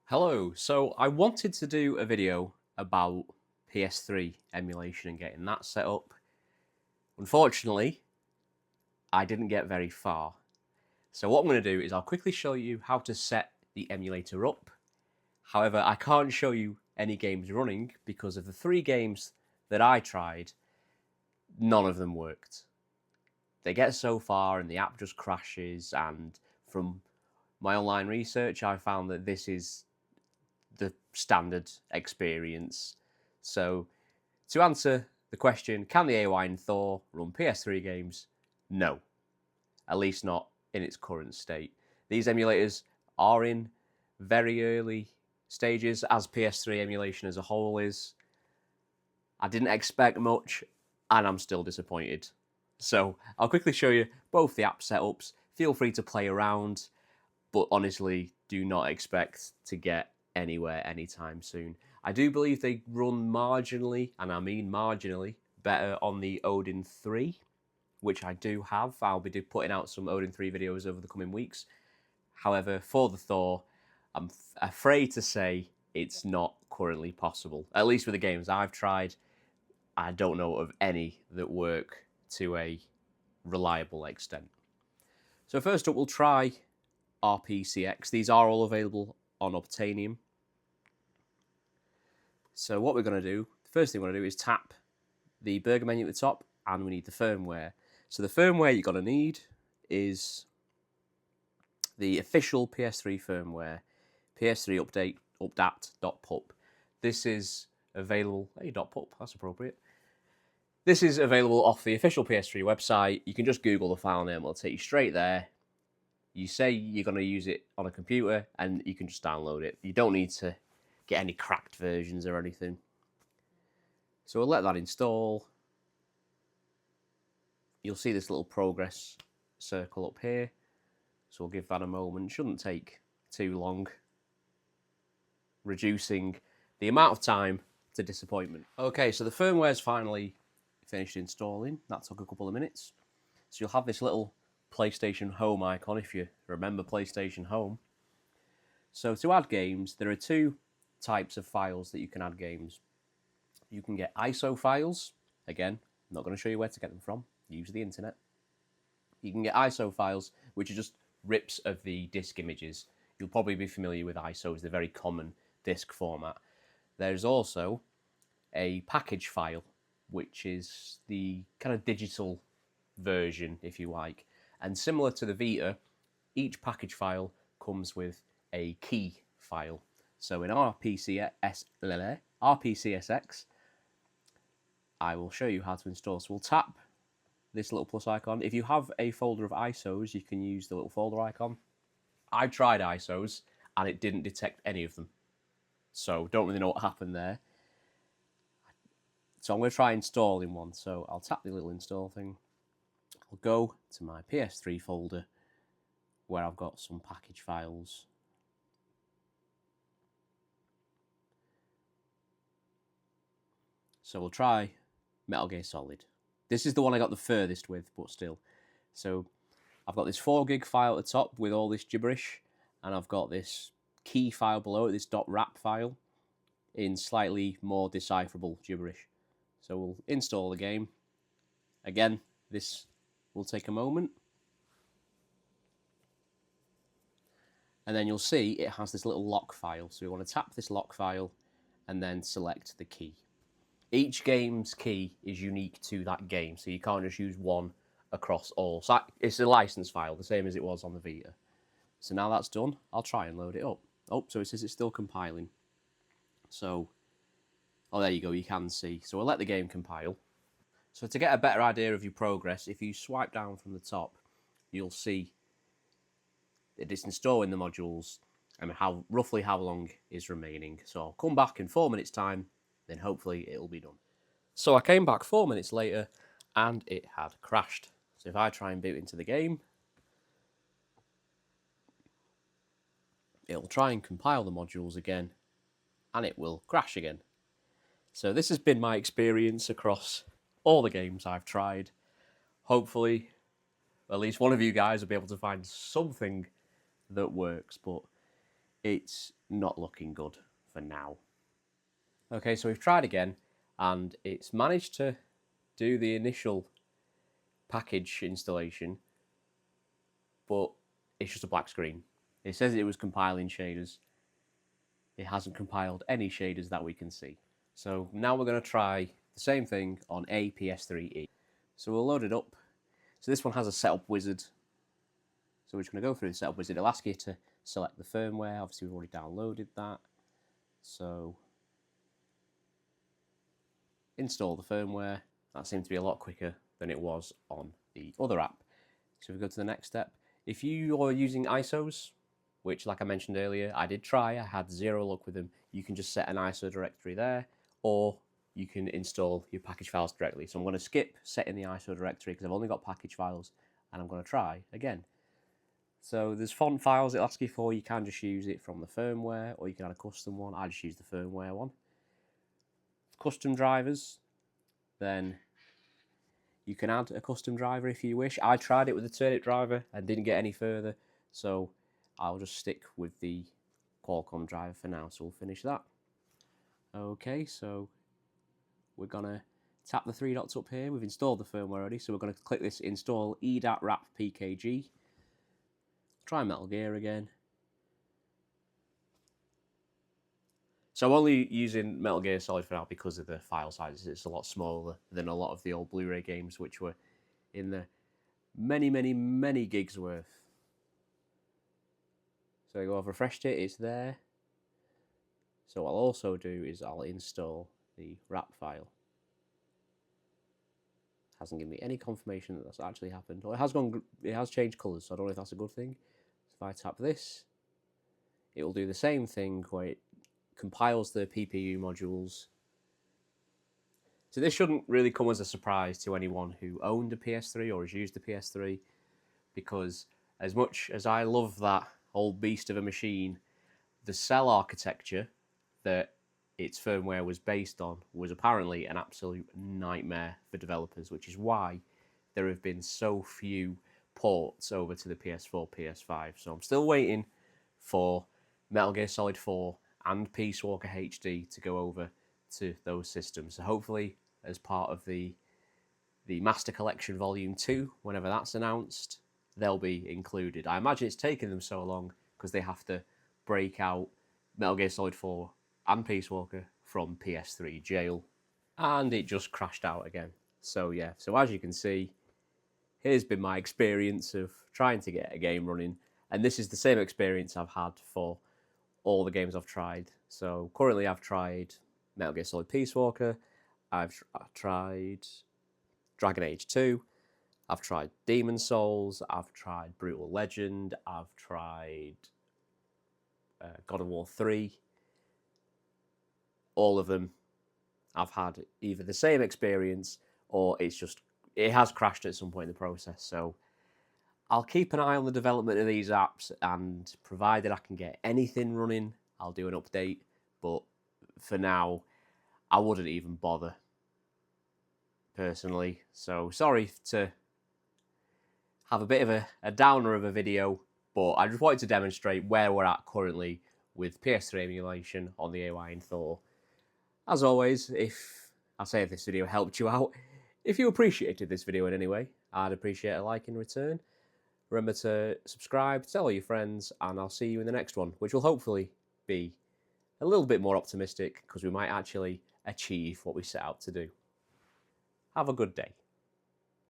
Hello, so I wanted to do a video about PS3 emulation and getting that set up. Unfortunately, I didn't get very far. So what I'm going to do is I'll quickly show you how to set the emulator up. However, I can't show you any games running because of the 3 games that I tried, none of them worked. They get so far and the app just crashes, and from my online research I found that this is the standard experience. So to answer the question, can the AYN Thor run PS3 games? No, at least not in its current state. These emulators are in very early stages, as PS3 emulation as a whole is. I didn't expect much, and I'm still disappointed. So I'll quickly show you both the app setups. Feel free to play around, but honestly, do not expect to get anywhere anytime soon. I do believe they run marginally, and I mean marginally, better on the Odin 3, which I do have. I'll be putting out some Odin 3 videos over the coming weeks. However, for the Thor, I'm afraid to say it's not currently possible. At least with the games I've tried, I don't know of any that work to a reliable extent. So first up, we'll try RPCSX. These are all available on Obtainium. So what we're going to do, the first thing we're going to do is tap the burger menu at the top, and we need the firmware. So the firmware you're going to need is the official PS3 firmware, PS3 update updat.pup. This is available, .pup, that's appropriate. This is available off the official PS3 website. You can just Google the file name, it'll take you straight there. You say you're going to use it on a computer, and you can just download it. You don't need to get any cracked versions or anything. So we'll let that install. You'll see this little progress circle up here. So we'll give that a moment. Shouldn't take too long, reducing the amount of time to disappointment. Okay, so the firmware's finally finished installing. That took a couple of minutes. So you'll have this little PlayStation Home icon, if you remember PlayStation Home. So to add games, there are 2 types of files that you can add games. You can get ISO files. Again, I'm not going to show you where to get them from. Use the internet. You can get ISO files, which are just rips of the disk images. You'll probably be familiar with ISOs. They're very common disk format. There's also a package file, which is the kind of digital version, if you like. And similar to the Vita, each package file comes with a key file. So in RPCSX, I will show you how to install. So we'll tap this little plus icon. If you have a folder of ISOs, you can use the little folder icon. I tried ISOs, and it didn't detect any of them. So don't really know what happened there. So I'm going to try installing one. So I'll tap the little install thing. I'll go to my PS3 folder where I've got some package files. So we'll try Metal Gear Solid. This is the one I got the furthest with, but still. So I've got this 4 gig file at the top with all this gibberish, and I've got this key file below it, this .rap file, in slightly more decipherable gibberish. So we'll install the game. Again, this will take a moment. And then you'll see it has this little lock file. So we want to tap this lock file and then select the key. Each game's key is unique to that game, so you can't just use one across all. So it's a license file, the same as it was on the Vita. So now that's done, I'll try and load it up. Oh, so it says it's still compiling. So, oh, there you go, you can see. So we'll let the game compile. So to get a better idea of your progress, if you swipe down from the top, you'll see that it's installing the modules and roughly how long is remaining. So I'll come back in 4 minutes' time, then hopefully it'll be done. So I came back 4 minutes later, and it had crashed. So if I try and boot into the game, it'll try and compile the modules again, and it will crash again. So this has been my experience across all the games I've tried. Hopefully, at least one of you guys will be able to find something that works, but it's not looking good for now. Okay, so we've tried again, and it's managed to do the initial package installation, but it's just a black screen. It says it was compiling shaders. It hasn't compiled any shaders that we can see. So now we're going to try the same thing on a PS3E. So we'll load it up. So this one has a setup wizard. So we're just going to go through the setup wizard. It'll ask you to select the firmware. Obviously, we've already downloaded that. So install the firmware. That seemed to be a lot quicker than it was on the other app. So we go to the next step. If you are using ISOs, which like I mentioned earlier, I did try, I had zero luck with them, you can just set an ISO directory there, or you can install your package files directly. So I'm going to skip setting the ISO directory because I've only got package files, and I'm going to try again. So there's font files it'll ask you for. You can just use it from the firmware, or you can add a custom one. I just use the firmware one. Custom drivers, then you can add a custom driver if you wish. I tried it with a turnip driver and didn't get any further, so I'll just stick with the Qualcomm driver for now. So we'll finish that. Okay, so we're gonna tap the three dots up here. We've installed the firmware already, so we're gonna click this install edat-wrap pkg. Try Metal Gear again. So I'm only using Metal Gear Solid for now because of the file sizes. It's a lot smaller than a lot of the old Blu-ray games, which were in the many gigs worth. So I've refreshed it, it's there. So what I'll also do is I'll install the wrap file. Hasn't given me any confirmation that that's actually happened. Or it has changed colours, so I don't know if that's a good thing. So if I tap this, it will do the same thing where it compiles the PPU modules. So this shouldn't really come as a surprise to anyone who owned a PS3 or has used a PS3, because as much as I love that old beast of a machine, the cell architecture that its firmware was based on was apparently an absolute nightmare for developers, which is why there have been so few ports over to the PS4, PS5. So I'm still waiting for Metal Gear Solid 4 and Peace Walker HD to go over to those systems. So hopefully, as part of the Master Collection Volume 2, whenever that's announced, they'll be included. I imagine it's taken them so long because they have to break out Metal Gear Solid 4 and Peace Walker from PS3 jail. And it just crashed out again. So yeah, so as you can see, here's been my experience of trying to get a game running. And this is the same experience I've had for all the games I've tried. So currently I've tried Metal Gear Solid Peace Walker, I've tried Dragon Age 2, I've tried Demon Souls, I've tried Brutal Legend, I've tried God of War 3. All of them, I've had either the same experience or it has crashed at some point in the process. So I'll keep an eye on the development of these apps, and provided I can get anything running, I'll do an update. But for now, I wouldn't even bother, personally. So sorry to have a bit of a downer of a video, but I just wanted to demonstrate where we're at currently with PS3 emulation on the AYN Thor. As always, if this video helped you out, if you appreciated this video in any way, I'd appreciate a like in return. Remember to subscribe, tell all your friends, and I'll see you in the next one, which will hopefully be a little bit more optimistic because we might actually achieve what we set out to do. Have a good day.